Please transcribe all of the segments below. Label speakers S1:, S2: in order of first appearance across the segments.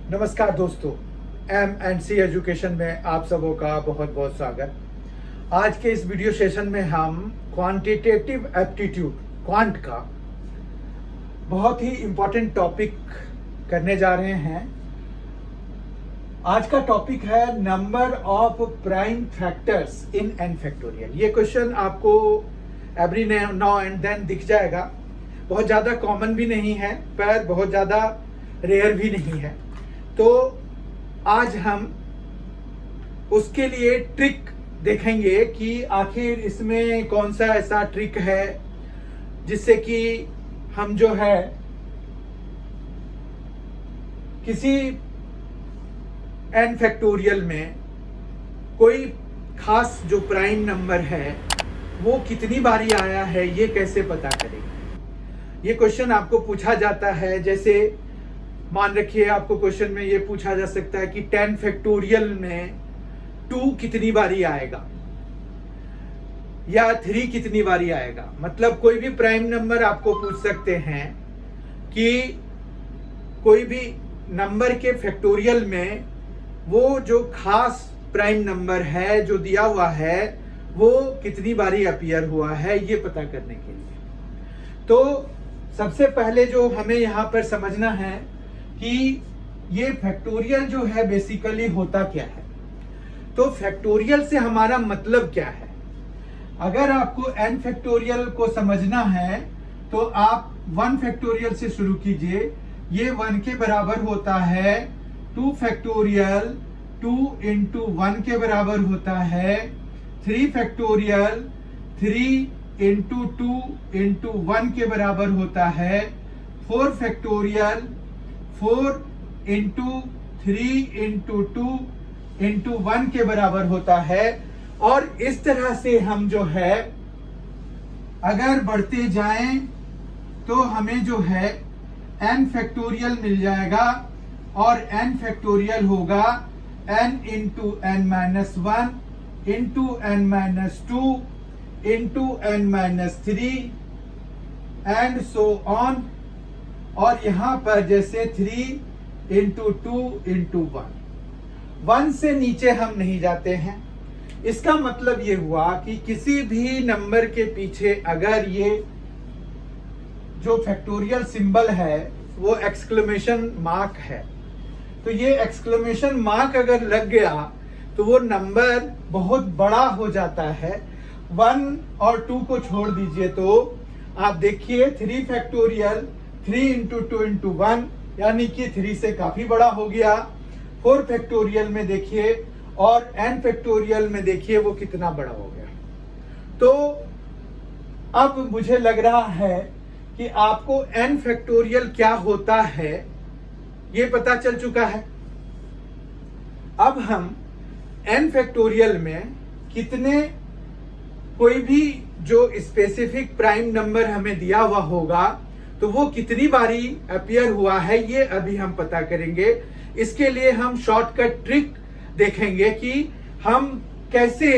S1: नमस्कार दोस्तों, M&C education में आप सबों का बहुत बहुत स्वागत। आज के इस वीडियो सेशन में हम क्वांटिटेटिव एप्टीट्यूड क्वांट का बहुत ही इम्पोर्टेंट टॉपिक करने जा रहे हैं। आज का टॉपिक है number of prime factors in n factorial. ये क्वेश्चन आपको एवरी नाउ एंड देन दिख जाएगा। बहुत ज़्यादा कॉमन भी नहीं है पर बहुत ज़्यादा रेयर भी नहीं है। तो आज हम उसके लिए ट्रिक देखेंगे कि आखिर इसमें कौन सा ऐसा ट्रिक है जिससे कि हम जो है किसी n फैक्टोरियल में कोई खास जो प्राइम नंबर है वो कितनी बारी आया है ये कैसे पता करेंगे। ये क्वेश्चन आपको पूछा जाता है। जैसे मान रखिए आपको क्वेश्चन में ये पूछा जा सकता है कि 10 फैक्टोरियल में 2 कितनी बारी आएगा या 3 कितनी बारी आएगा। मतलब कोई भी प्राइम नंबर आपको पूछ सकते हैं कि कोई भी नंबर के फैक्टोरियल में वो जो खास प्राइम नंबर है जो दिया हुआ है वो कितनी बारी अपीयर हुआ है ये पता करने के लिए। तो सबसे पहले जो हमें यहाँ पर समझना है कि ये फैक्टोरियल जो है बेसिकली होता क्या है। तो फैक्टोरियल से हमारा मतलब क्या है। अगर आपको n फैक्टोरियल को समझना है तो आप 1 फैक्टोरियल से शुरू कीजिए। ये 1 के बराबर होता है 2 फैक्टोरियल 2 इंटू 1 के बराबर होता है 3 फैक्टोरियल 3 इंटू 2 इंटू 1 के बराबर होता है 4 फैक्टोरियल 4 इंटू 3 इंटू 2 इंटू 1 के बराबर होता है। और इस तरह से हम जो है अगर बढ़ते जाएं तो हमें जो है n फैक्टोरियल मिल जाएगा और n फैक्टोरियल होगा n into n minus 1 into n minus 2 into n minus 3 and so on. और यहां पर जैसे 3 इंटू 2 इंटू 1 से नीचे हम नहीं जाते हैं। इसका मतलब ये हुआ कि किसी भी नंबर के पीछे अगर ये जो फैक्टोरियल सिंबल है वो एक्सक्लेमेशन मार्क है तो ये एक्सक्लेमेशन मार्क अगर लग गया तो वो नंबर बहुत बड़ा हो जाता है। 1 और 2 को छोड़ दीजिए तो आप देखिए 3 फैक्टोरियल 3 इंटू 2 इंटू 1 यानी कि 3 से काफी बड़ा हो गया। 4 फैक्टोरियल में देखिए और n फैक्टोरियल में देखिए वो कितना बड़ा हो गया। तो अब मुझे लग रहा है कि आपको n फैक्टोरियल क्या होता है ये पता चल चुका है। अब हम n फैक्टोरियल में कितने कोई भी जो स्पेसिफिक प्राइम नंबर हमें दिया हुआ होगा तो वो कितनी बारी अपीयर हुआ है ये अभी हम पता करेंगे। इसके लिए हम शॉर्टकट ट्रिक देखेंगे कि हम कैसे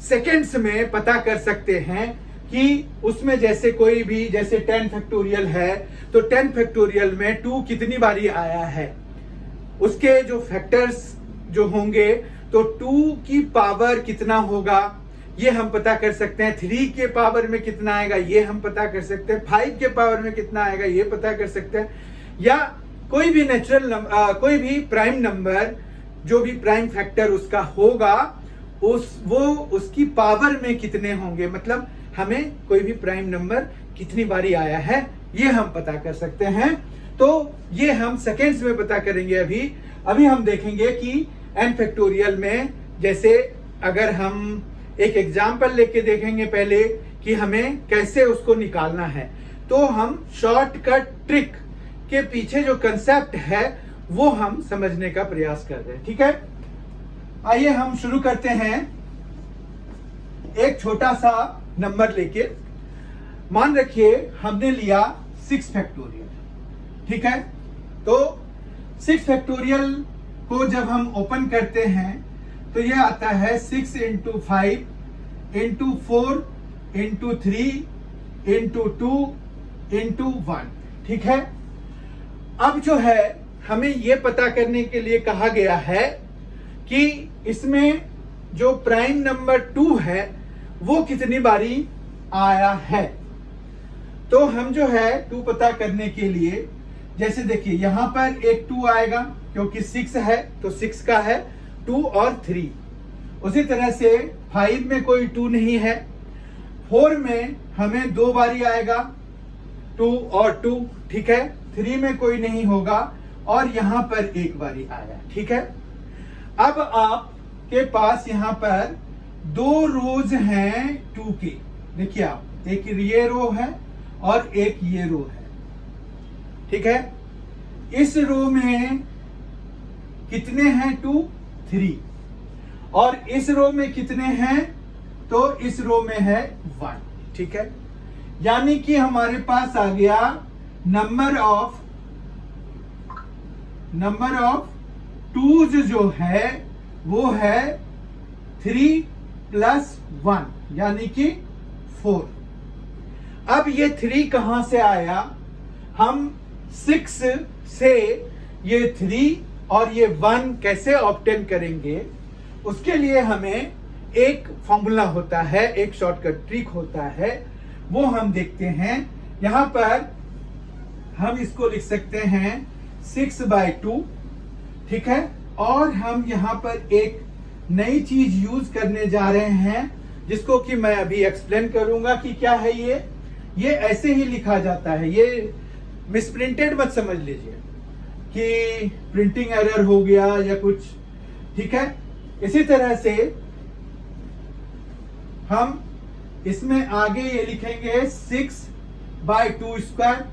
S1: सेकंड्स में पता कर सकते हैं कि उसमें जैसे कोई भी जैसे 10 फैक्टोरियल है तो 10 फैक्टोरियल में 2 कितनी बारी आया है। उसके जो फैक्टर्स जो होंगे तो 2 की पावर कितना होगा ये हम पता कर सकते हैं। 3 के पावर में कितना आएगा ये हम पता कर सकते हैं। 5 के पावर में कितना आएगा ये पता कर सकते हैं। या कोई भी कोई भी प्राइम नंबर जो भी प्राइम फैक्टर उसका होगा उसकी पावर में कितने होंगे। मतलब हमें कोई भी प्राइम नंबर कितनी बारी आया है ये हम पता कर सकते हैं। तो ये हम सेकेंड्स में पता करेंगे। अभी हम देखेंगे कि n फैक्टोरियल में जैसे अगर हम एक एग्जाम्पल लेके देखेंगे पहले कि हमें कैसे उसको निकालना है। तो हम शॉर्टकट ट्रिक के पीछे जो कंसेप्ट है वो हम समझने का प्रयास कर रहे हैं। ठीक है, आइए हम शुरू करते हैं। एक छोटा सा नंबर लेके मान रखिए हमने लिया 6 फैक्टोरियल। ठीक है, तो 6 फैक्टोरियल को जब हम ओपन करते हैं तो ये आता है 6 into 5 into 4 into 3 into 2 into 1। ठीक है, अब जो है हमें ये पता करने के लिए कहा गया है कि इसमें जो प्राइम नंबर 2 है वो कितनी बारी आया है। तो हम जो है 2 पता करने के लिए, जैसे देखिए यहां पर एक 2 आएगा क्योंकि 6 है तो 6 का है 2 और 3। उसी तरह से 5 में कोई 2 नहीं है। 4 में हमें 2 बारी आएगा 2 और 2, ठीक है। 3 में कोई नहीं होगा और यहां पर एक बारी आया, ठीक है। अब आपके पास यहां पर 2 रोज हैं 2 के। देखिए आप, एक ये रो है और एक ये रो है, ठीक है। इस रो में कितने हैं 2, 3 और इस रो में कितने हैं, तो इस रो में है 1, ठीक है। यानी कि हमारे पास आ गया नंबर ऑफ टूज जो है वो है 3 + 1 यानी कि 4। अब ये 3 कहां से आया, हम 6 से ये 3 और ये 1 कैसे ऑब्टेन करेंगे, उसके लिए हमें एक फॉर्मूला होता है, एक शॉर्टकट ट्रिक होता है, वो हम देखते हैं। यहां पर हम इसको लिख सकते हैं 6/2, ठीक है। और हम यहां पर एक नई चीज यूज करने जा रहे हैं जिसको कि मैं अभी एक्सप्लेन करूंगा कि क्या है ये ऐसे ही लिखा जाता है। ये मिसप्रिंटेड मत समझ लीजिए कि प्रिंटिंग एरर हो गया या कुछ, ठीक है। इसी तरह से हम इसमें आगे ये लिखेंगे 6/2²।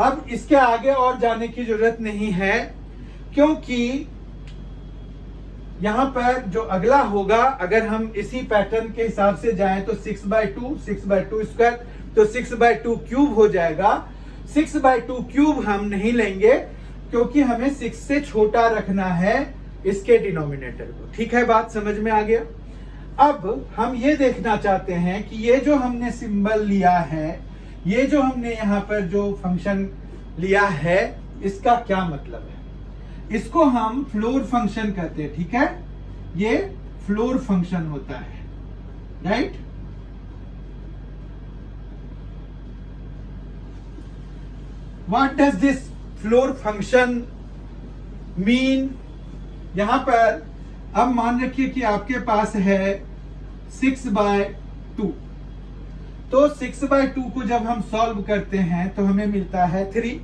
S1: अब इसके आगे और जाने की जरूरत नहीं है क्योंकि यहां पर जो अगला होगा, अगर हम इसी पैटर्न के हिसाब से जाएं तो 6/2² तो 6/2³ हो जाएगा। 6/2³ हम नहीं लेंगे क्योंकि हमें 6 से छोटा रखना है इसके डिनोमिनेटर को, ठीक है। बात समझ में आ गया। अब हम ये देखना चाहते हैं कि ये जो हमने सिंबल लिया है, ये जो हमने यहां पर जो फंक्शन लिया है, इसका क्या मतलब है। इसको हम फ्लोर फंक्शन कहते हैं, ठीक है। ये फ्लोर फंक्शन होता है, right. What does this floor function mean. यहां पर अब मान रखिए कि आपके पास है 6/2, तो 6/2 को जब हम सॉल्व करते हैं तो हमें मिलता है 3।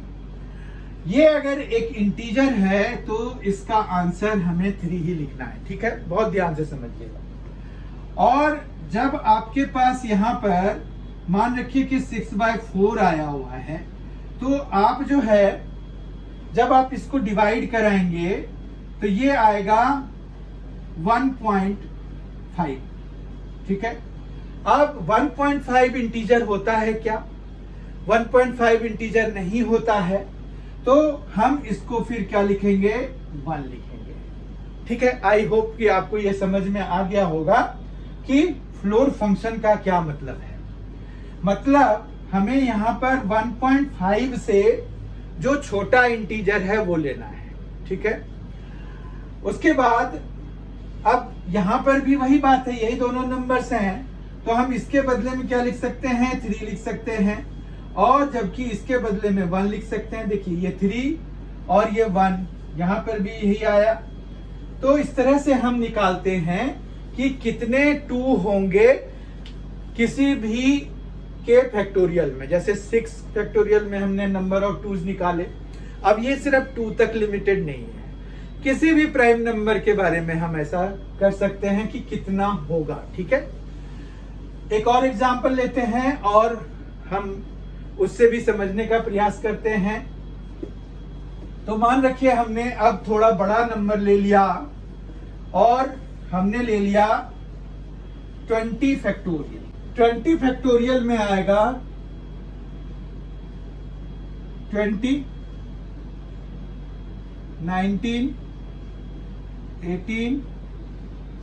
S1: ये अगर एक इंटीजर है तो इसका आंसर हमें 3 ही लिखना है, ठीक है। बहुत ध्यान से समझिएगा। और जब आपके पास यहां पर मान रखिए कि 6/4 आया हुआ है, तो आप जो है जब आप इसको डिवाइड कराएंगे तो ये आएगा 1.5, ठीक है। अब 1.5 इंटीजर होता है क्या, 1.5 इंटीजर नहीं होता है, तो हम इसको फिर क्या लिखेंगे, 1 लिखेंगे, ठीक है। आई होप कि आपको यह समझ में आ गया होगा कि फ्लोर फंक्शन का क्या मतलब है। मतलब हमें यहां पर 1.5 से जो छोटा इंटीजर है वो लेना है, ठीक है। उसके बाद अब यहां पर भी वही बात है, यही दोनों नंबर्स हैं, तो हम इसके बदले में क्या लिख सकते हैं, 3 लिख सकते हैं। और जबकि इसके बदले में 1 लिख सकते हैं। देखिए ये 3 और ये 1, यहां पर भी यही आया। तो इस तरह से हम निकालते हैं कि कितने 2 होंगे किसी भी के फैक्टोरियल में। जैसे 6 फैक्टोरियल में हमने नंबर ऑफ 2s निकाले। अब ये सिर्फ 2 तक लिमिटेड नहीं है, किसी भी प्राइम नंबर के बारे में हम ऐसा कर सकते हैं कि कितना होगा, ठीक है। एक और एग्जांपल लेते हैं और हम उससे भी समझने का प्रयास करते हैं। तो मान रखिए हमने अब थोड़ा बड़ा नंबर ले लिया और हमने ले लिया 20 फैक्टोरियल। 20 फैक्टोरियल में आएगा 20, 19, 18,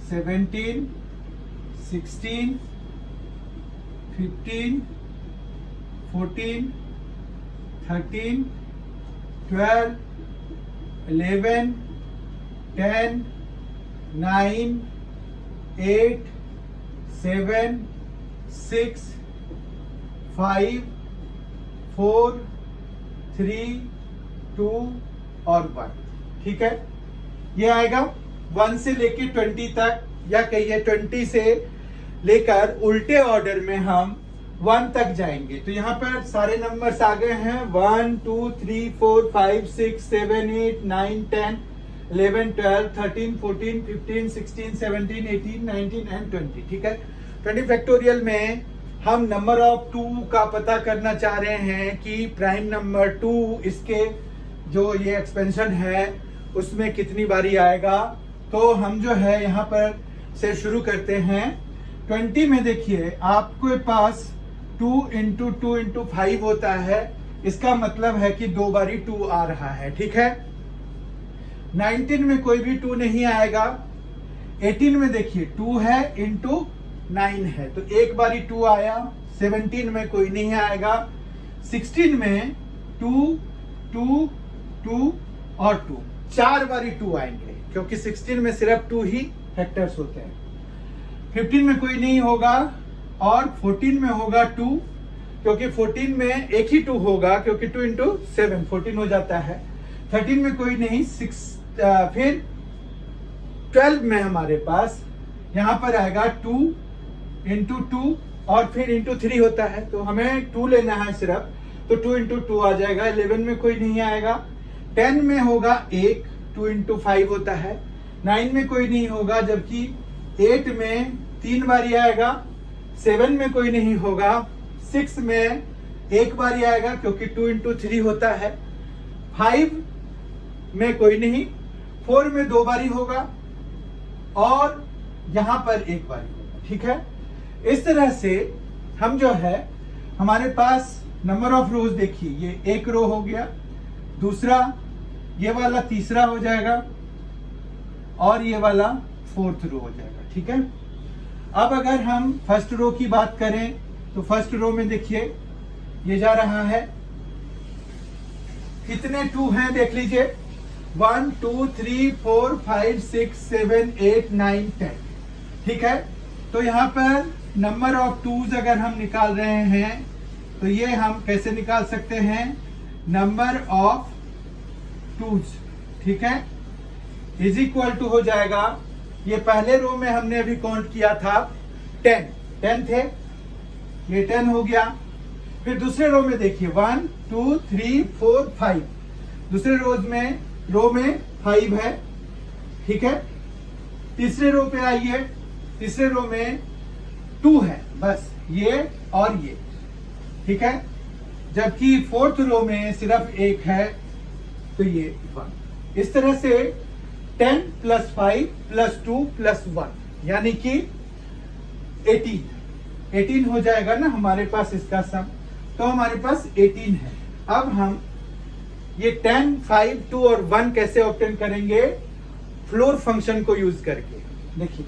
S1: 17, 16, 15, 14, 13, 12, 11, 10, 9, 8, 7, 6, 5, 4, 3, 2 और 1। ठीक है, ये आएगा 1 से लेके 20 तक, या कहिए 20 से लेकर उल्टे ऑर्डर में हम 1 तक जाएंगे। तो यहाँ पर सारे नंबर्स आ गए हैं 1 2 3 4 5 6 7 8 9 10 11 12 13 14 15 16 17 18 19 एंड 20। ठीक है, 20 फैक्टोरियल में हम नंबर ऑफ 2 का पता करना चाह रहे हैं कि प्राइम नंबर 2 इसके जो ये एक्सपेंशन है उसमें कितनी बारी आएगा। तो हम जो है यहाँ पर से शुरू करते हैं। 20 में देखिए आपके पास 2 इंटू 2 इंटू 5 होता है, इसका मतलब है कि 2 बारी 2 आ रहा है। ठीक है, 19 में कोई भी 2 नहीं आएगा। 18 में देखिए 2 है इंटू 9 है, तो एक बारी 2 आया। 17 में कोई नहीं आएगा। 16 में 2 2 2 और 2, 4 बारी 2 आएंगे, क्योंकि 16 में सिर्फ 2 ही फैक्टर्स होते हैं। 15 में कोई नहीं होगा, और 14 में होगा 2, क्योंकि 14 में एक ही 2 होगा, क्योंकि 2 इंटू 7 14 हो जाता है। 13 में कोई नहीं, 6 फिर 12 में हमारे पास यहाँ पर आएगा 2 इंटू 2 और फिर इंटू 3 होता है, तो हमें 2 लेना है सिर्फ, तो 2 इंटू 2 आ जाएगा। 11 में कोई नहीं आएगा। 10 में होगा 1, 2 इंटू 5 होता है। 9 में कोई नहीं होगा, जबकि 8 में 3 बारी आएगा। 7 में कोई नहीं होगा। 6 में एक बारी आएगा, क्योंकि 2 इंटू 3 होता है। 5 में कोई नहीं। 4 में 2 बारी होगा, और यहां पर एक बारी होगा। ठीक है, इस तरह से हम जो है हमारे पास नंबर ऑफ रोज देखिए, ये एक रो हो गया, दूसरा ये वाला तीसरा हो जाएगा, और ये वाला 4th रो हो जाएगा। ठीक है, अब अगर हम फर्स्ट रो की बात करें तो फर्स्ट रो में देखिए ये जा रहा है, कितने 2 हैं देख लीजिए, 1 2 3 4 5 6 7 8 9 10। ठीक है, तो यहाँ पर नंबर ऑफ 2s अगर हम निकाल रहे हैं तो ये हम कैसे निकाल सकते हैं, नंबर ऑफ 2s। ठीक है, इज इक्वल टू हो जाएगा, ये पहले रो में हमने अभी काउंट किया था 10 थे, ये 10 हो गया। फिर दूसरे रो में देखिए 1 2 3 4 5, दूसरे रो में 5 है। ठीक है, तीसरे रो पे आइए, तीसरे रो में 2 है, बस ये और ये। ठीक है, जबकि 4th रो में सिर्फ 1 है, तो ये 1। इस तरह से 10 + 5 + 2 + 1 यानी कि 18 हो जाएगा ना हमारे पास इसका सम, तो हमारे पास 18 है। अब हम ये 10 5 2 और 1 कैसे ऑब्टेन करेंगे, फ्लोर फंक्शन को यूज करके। देखिए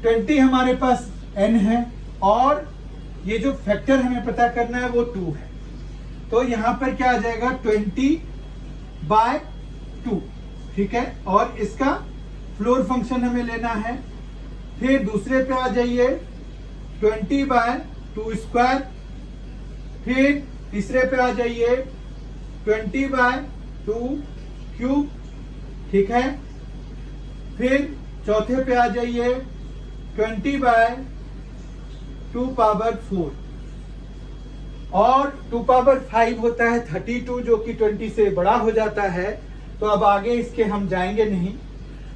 S1: 20 हमारे पास n है, और ये जो फैक्टर हमें पता करना है वो 2 है, तो यहां पर क्या आ जाएगा 20/2। ठीक है, और इसका फ्लोर फंक्शन हमें लेना है। फिर दूसरे पे आ जाइए 20/2²। फिर तीसरे पे आ जाइए 20/2³। ठीक है, फिर चौथे पे आ जाइए 20/2⁴, और 2⁵ होता है 32, जो कि 20 से बड़ा हो जाता है। तो अब आगे इसके हम जाएंगे नहीं।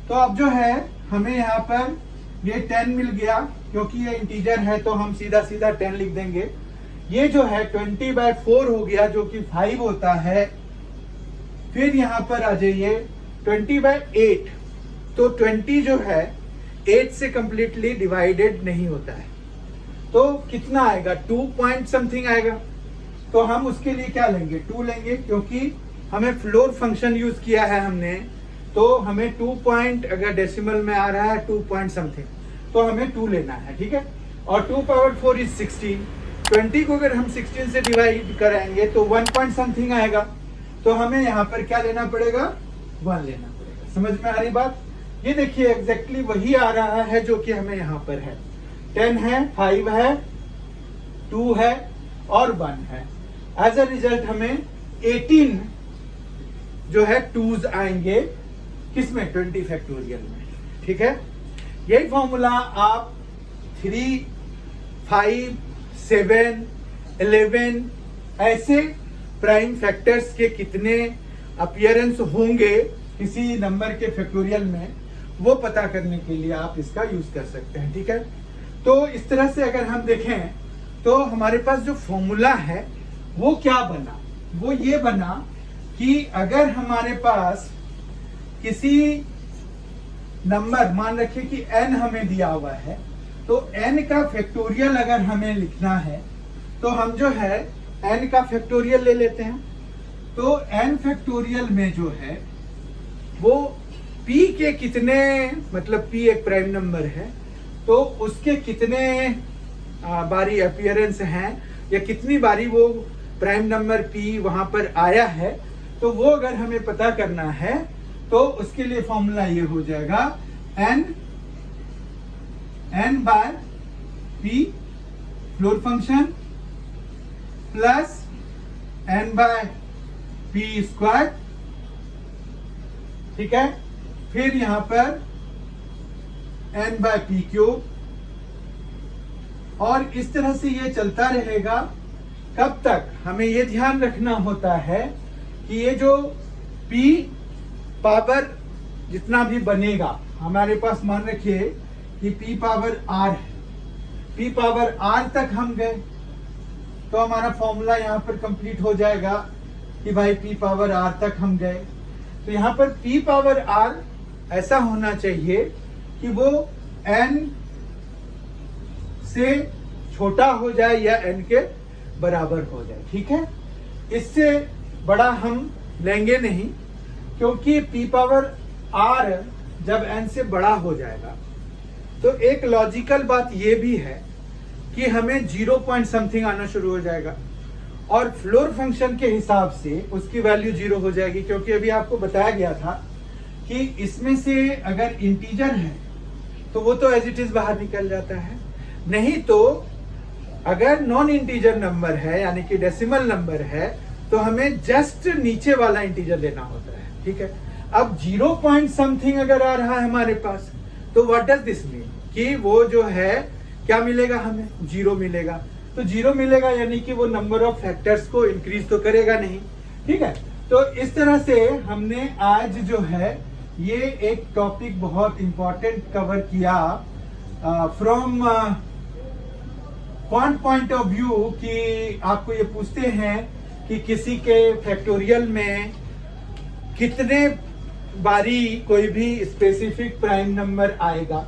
S1: तो अब जो है हमें यहाँ पर ये 10 मिल गया, क्योंकि ये इंटीजर है तो हम सीधा 10 लिख देंगे। ये जो है 20/4 हो गया, जो कि 5 होता है। फिर यहाँ पर आ जाइए 20/8, तो 20 जो है 8 से कंप्लीटली डिवाइडेड नहीं होता है, तो कितना आएगा 2 पॉइंट समथिंग आएगा। तो हम उसके लिए क्या लेंगे, 2 लेंगे, क्योंकि हमें फ्लोर फंक्शन यूज किया है हमने, तो हमें 2 पॉइंट, अगर डेसिमल में आ रहा है 2 पॉइंट समथिंग, तो हमें 2 लेना है। ठीक है, और 2⁴ इज 16। 20 को अगर हम 16 से डिवाइड कराएंगे तो 1 पॉइंट समथिंग आएगा। तो हमें यहाँ पर क्या लेना पड़ेगा, 1 लेना पड़ेगा। समझ में आ रही बात? ये देखिए एग्जैक्टली वही आ रहा है जो कि हमें यहाँ पर है। 10 है, 5 है, 2 है और 1 है। एज अ रिजल्ट हमें 18 जो है 2s आएंगे किसमें, 20 फैक्टोरियल में। ठीक है, यही फॉर्मूला आप 3, 5, 7, 11 ऐसे प्राइम फैक्टर्स के कितने अपीयरेंस होंगे किसी नंबर के फैक्टोरियल में, वो पता करने के लिए आप इसका यूज कर सकते हैं। ठीक है, तो इस तरह से अगर हम देखें तो हमारे पास जो फॉर्मूला है वो क्या बना, वो ये बना कि अगर हमारे पास किसी नंबर, मान रखिए कि n हमें दिया हुआ है, तो n का फैक्टोरियल अगर हमें लिखना है तो हम जो है n का फैक्टोरियल ले लेते हैं। तो n फैक्टोरियल में जो है वो p के कितने, मतलब p एक प्राइम नंबर है तो उसके कितने बारी अपीयरेंस हैं या कितनी बारी वो प्राइम नंबर p वहां पर आया है, तो वो अगर हमें पता करना है तो उसके लिए फॉर्मूला ये हो जाएगा n by p floor function plus n by p square. ठीक है, फिर यहां पर n बाय p क्यूब, और इस तरह से ये चलता रहेगा। कब तक? हमें ये ध्यान रखना होता है कि ये जो p पावर जितना भी बनेगा हमारे पास, मान रखिए कि p पावर r है, p पावर r तक हम गए तो हमारा फॉर्मूला यहाँ पर कंप्लीट हो जाएगा कि भाई p पावर r तक हम गए। तो यहाँ पर p पावर r ऐसा होना चाहिए कि वो n से छोटा हो जाए या n के बराबर हो जाए। ठीक है, इससे बड़ा हम लेंगे नहीं, क्योंकि p पावर r जब n से बड़ा हो जाएगा तो एक लॉजिकल बात ये भी है कि हमें 0 पॉइंट समथिंग आना शुरू हो जाएगा और फ्लोर फंक्शन के हिसाब से उसकी वैल्यू 0 हो जाएगी, क्योंकि अभी आपको बताया गया था कि इसमें से अगर इंटीजर है तो वो तो एज इट इज बाहर निकल जाता है, नहीं तो अगर नॉन इंटीजर नंबर है यानी कि डेसिमल नंबर है तो हमें जस्ट नीचे वाला इंटीजर लेना होता है। ठीक है, अब 0 पॉइंट समथिंग अगर आ रहा है हमारे पास तो व्हाट डज दिस मीन, कि वो जो है क्या मिलेगा, हमें 0 मिलेगा। तो 0 मिलेगा यानी कि वो नंबर ऑफ फैक्टर्स को इंक्रीज तो करेगा नहीं। ठीक है, तो इस तरह से हमने आज जो है ये एक टॉपिक बहुत इंपॉर्टेंट कवर किया from quant point of view, कि आपको ये पूछते हैं कि किसी के फैक्टोरियल में कितने बारी कोई भी स्पेसिफिक प्राइम नंबर आएगा।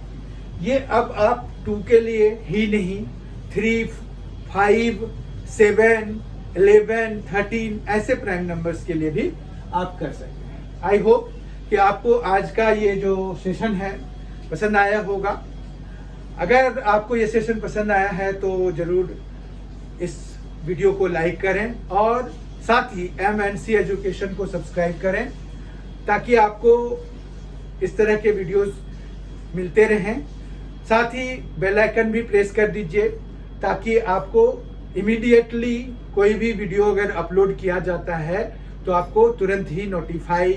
S1: ये अब आप 2 के लिए ही नहीं, 3, 5, 7, 11, 13 ऐसे प्राइम नंबर्स के लिए भी आप कर सकते हैं। आई होप कि आपको आज का ये जो सेशन है पसंद आया होगा। अगर आपको ये सेशन पसंद आया है तो जरूर इस वीडियो को लाइक करें और साथ ही M&C एजुकेशन को सब्सक्राइब करें, ताकि आपको इस तरह के वीडियोस मिलते रहें। साथ ही बेल आइकन भी प्रेस कर दीजिए ताकि आपको इमीडिएटली कोई भी वीडियो अगर अपलोड किया जाता है तो आपको तुरंत ही नोटिफाई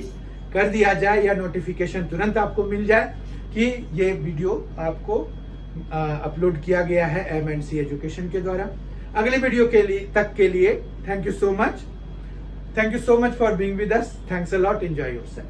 S1: कर दिया जाए या नोटिफिकेशन तुरंत आपको मिल जाए कि ये वीडियो आपको अपलोड किया गया है M&C एजुकेशन के द्वारा। अगले वीडियो के लिए thank you so much for being with us. Thanks a lot, enjoy yourself.